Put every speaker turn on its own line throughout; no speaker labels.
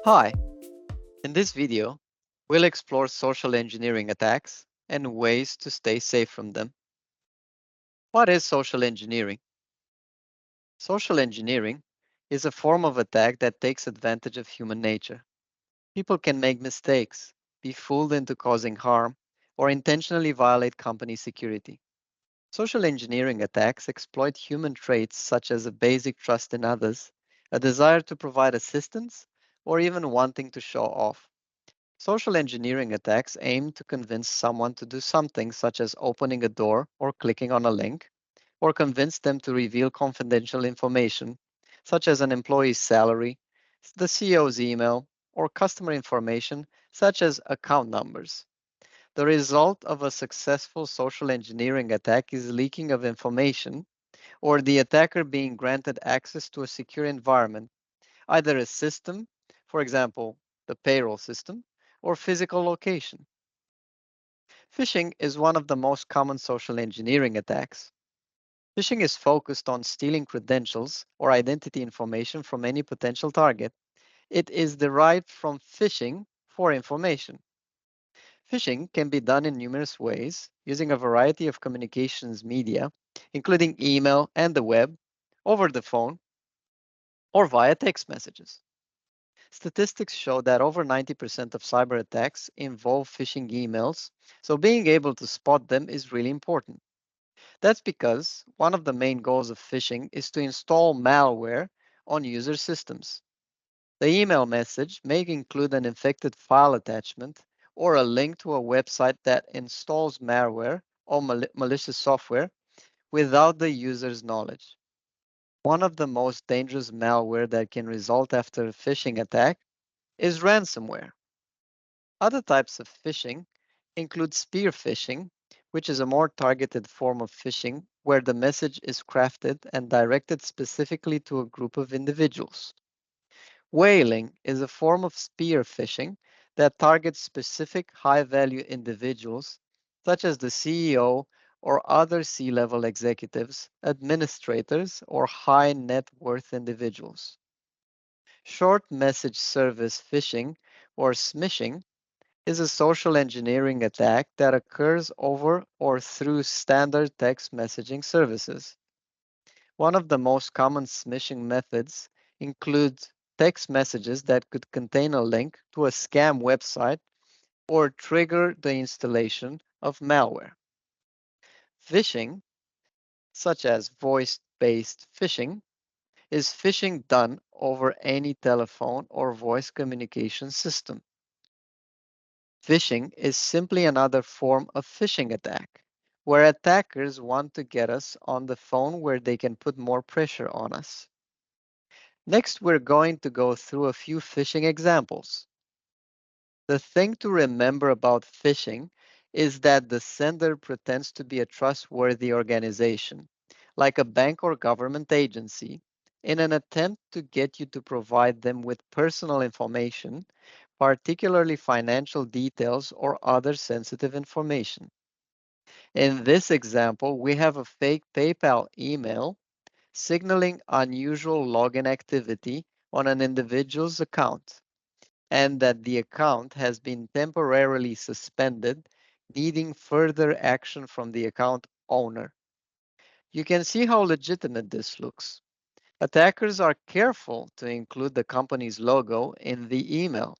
Hi, in this video, we'll explore social engineering attacks and ways to stay safe from them. What is social engineering? Social engineering is a form of attack that takes advantage of human nature. People can make mistakes, be fooled into causing harm, or intentionally violate company security. Social engineering attacks exploit human traits such as a basic trust in others, a desire to provide assistance, or even wanting to show off. Social engineering attacks aim to convince someone to do something such as opening a door or clicking on a link, or convince them to reveal confidential information such as an employee's salary, the CEO's email, or customer information such as account numbers. The result of a successful social engineering attack is leaking of information or the attacker being granted access to a secure environment, either a system, for example, the payroll system, or physical location. Phishing is one of the most common social engineering attacks. Phishing is focused on stealing credentials or identity information from any potential target. It is derived from phishing for information. Phishing can be done in numerous ways using a variety of communications media, including email and the web, over the phone, or via text messages. Statistics show that over 90% of cyber attacks involve phishing emails, so being able to spot them is really important. That's because one of the main goals of phishing is to install malware on user systems. The email message may include an infected file attachment or a link to a website that installs malware or malicious software without the user's knowledge. One of the most dangerous malware that can result after a phishing attack is ransomware. Other types of phishing include spear phishing, which is a more targeted form of phishing where the message is crafted and directed specifically to a group of individuals. Whaling is a form of spear phishing that targets specific high value individuals, such as the CEO or other C level executives, administrators, or high net worth individuals. Short message service phishing or smishing is a social engineering attack that occurs over or through standard text messaging services. One of the most common smishing methods includes text messages that could contain a link to a scam website or trigger the installation of malware. Phishing, such as voice based phishing, is phishing done over any telephone or voice communication system. Phishing is simply another form of phishing attack, where attackers want to get us on the phone where they can put more pressure on us. Next, we're going to go through a few phishing examples. The thing to remember about phishing is that the sender pretends to be a trustworthy organization, like a bank or government agency, in an attempt to get you to provide them with personal information, particularly financial details or other sensitive information. In this example, we have a fake PayPal email signaling unusual login activity on an individual's account, and that the account has been temporarily suspended, needing further action from the account owner. You can see how legitimate this looks. Attackers are careful to include the company's logo in the email.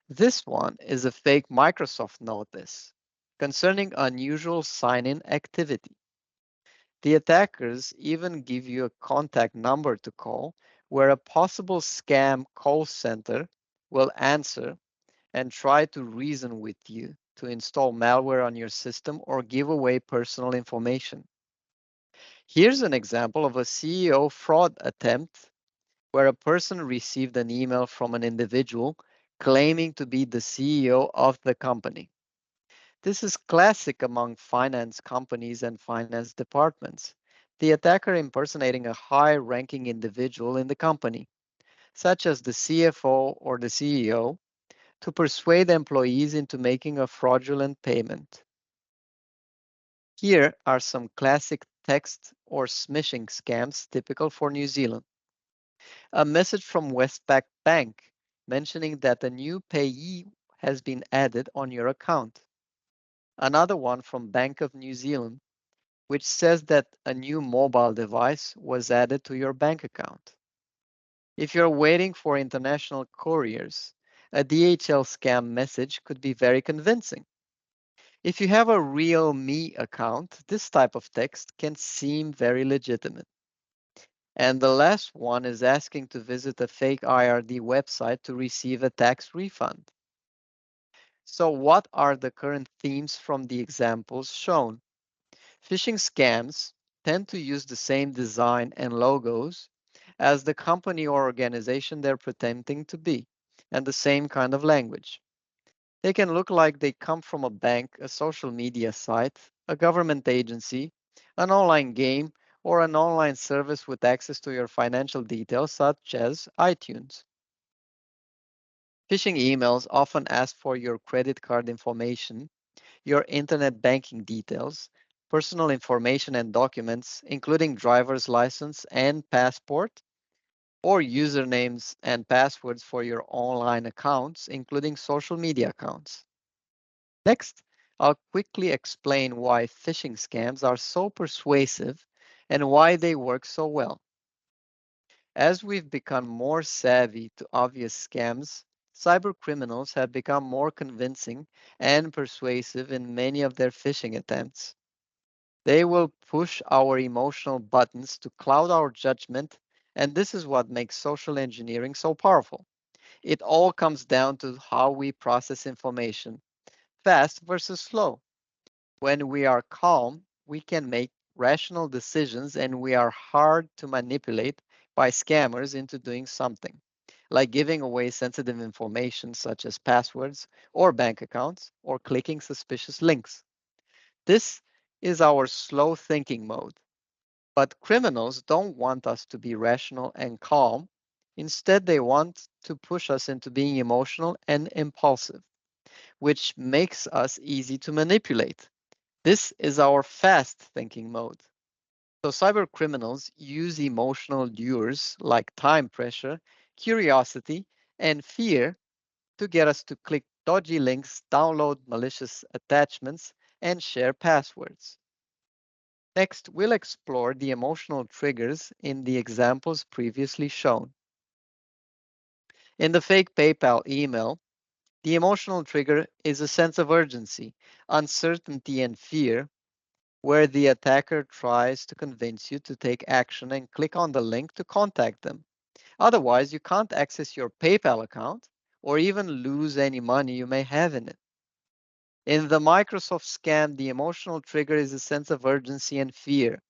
This one is a fake Microsoft notice concerning unusual sign in activity. The attackers even give you a contact number to call where a possible scam call center will answer and try to reason with you to install malware on your system or give away personal information. Here's an example of a CEO fraud attempt where a person received an email from an individual claiming to be the CEO of the company. This is classic among finance companies and finance departments. The attacker impersonating a high ranking individual in the company, such as the CFO or the CEO, to persuade employees into making a fraudulent payment. Here are some classic text or smishing scams typical for New Zealand. A message from Westpac Bank mentioning that a new payee has been added on your account. Another one from Bank of New Zealand, which says that a new mobile device was added to your bank account. If you're waiting for international couriers, a DHL scam message could be very convincing. If you have a real me account, this type of text can seem very legitimate. And the last one is asking to visit a fake IRD website to receive a tax refund. So, what are the current themes from the examples shown? Phishing scams tend to use the same design and logos as the company or organization they're pretending to be, and the same kind of language. They can look like they come from a bank, a social media site, a government agency, an online game, or an online service with access to your financial details, such as iTunes. Phishing emails often ask for your credit card information, your internet banking details, personal information and documents, including driver's license and passport, or usernames and passwords for your online accounts, including social media accounts. Next, I'll quickly explain why phishing scams are so persuasive and why they work so well. As we've become more savvy to obvious scams, cyber criminals have become more convincing and persuasive in many of their phishing attempts. They will push our emotional buttons to cloud our judgment, and this is what makes social engineering so powerful. It all comes down to how we process information, fast versus slow. When we are calm, we can make rational decisions and we are hard to manipulate by scammers into doing something, like giving away sensitive information such as passwords or bank accounts or clicking suspicious links. This is our slow thinking mode. But criminals don't want us to be rational and calm. Instead, they want to push us into being emotional and impulsive, which makes us easy to manipulate. This is our fast thinking mode. So, cyber criminals use emotional lures like time pressure, curiosity, and fear to get us to click dodgy links, download malicious attachments, and share passwords. Next, we'll explore the emotional triggers in the examples previously shown. In the fake PayPal email, the emotional trigger is a sense of urgency, uncertainty, and fear, where the attacker tries to convince you to take action and click on the link to contact them. Otherwise, you can't access your PayPal account or even lose any money you may have in it. In the Microsoft scam, the emotional trigger is a sense of urgency and fear,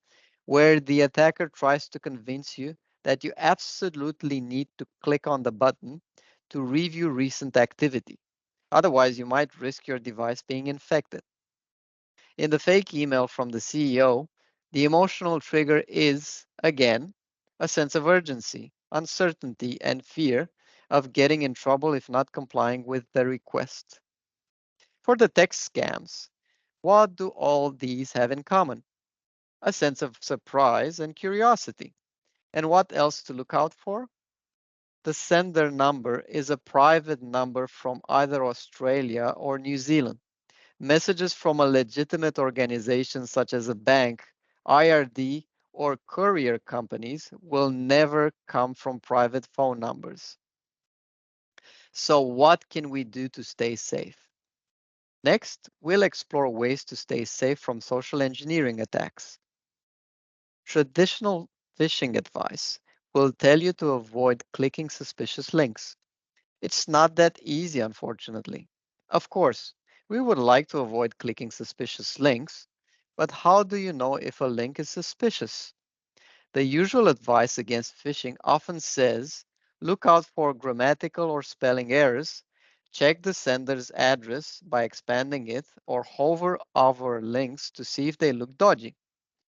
where the attacker tries to convince you that you absolutely need to click on the button to review recent activity. Otherwise, you might risk your device being infected. In the fake email from the CEO, the emotional trigger is, again, a sense of urgency, uncertainty, and fear of getting in trouble if not complying with the request. For the text scams, what do all these have in common? A sense of surprise and curiosity. And what else to look out for? The sender number is a private number from either Australia or New Zealand. Messages from a legitimate organization such as a bank, IRD, or courier companies will never come from private phone numbers. So, what can we do to stay safe? Next, we'll explore ways to stay safe from social engineering attacks. Traditional phishing advice will tell you to avoid clicking suspicious links. It's not that easy, unfortunately. Of course, we would like to avoid clicking suspicious links, but how do you know if a link is suspicious? The usual advice against phishing often says look out for grammatical or spelling errors, check the sender's address by expanding it, or hover over links to see if they look dodgy.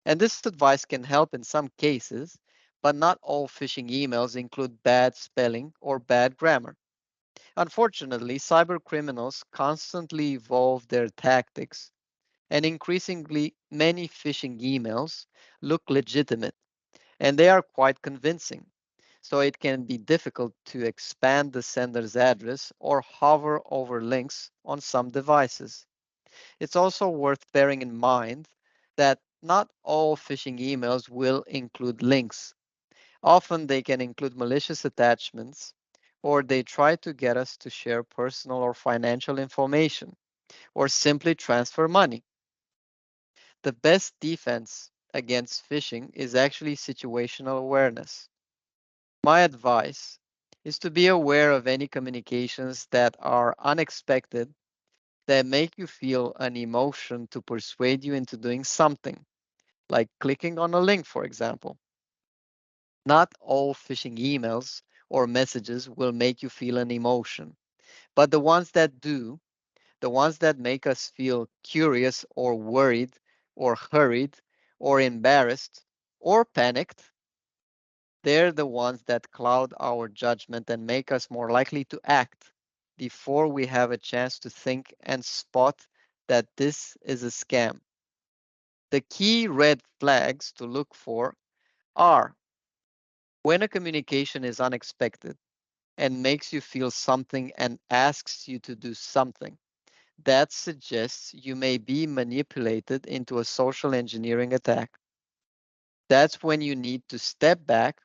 And this advice can help in some cases, but not all phishing emails include bad spelling or bad grammar. Unfortunately, cyber criminals constantly evolve their tactics, and increasingly many phishing emails look legitimate and they are quite convincing. so it can be difficult to expand the sender's address or hover over links on some devices. It's also worth bearing in mind that not all phishing emails will include links. Often they can include malicious attachments, or they try to get us to share personal or financial information, or simply transfer money. The best defense against phishing is actually situational awareness. My advice is to be aware of any communications that are unexpected, that make you feel an emotion to persuade you into doing something, like clicking on a link, for example. Not all phishing emails or messages will make you feel an emotion, but the ones that do, the ones that make us feel curious or worried or hurried or embarrassed or panicked, they're the ones that cloud our judgment and make us more likely to act before we have a chance to think and spot that this is a scam. The key red flags to look for are when a communication is unexpected and makes you feel something and asks you to do something. That suggests you may be manipulated into a social engineering attack. That's when you need to step back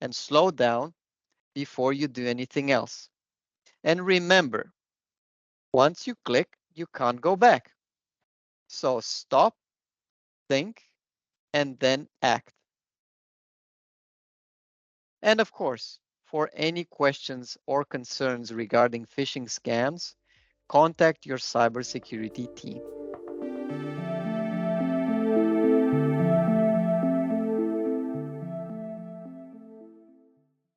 and slow down before you do anything else. And remember, once you click, you can't go back. So stop, think, and then act. And of course, for any questions or concerns regarding phishing scams, contact your cybersecurity team.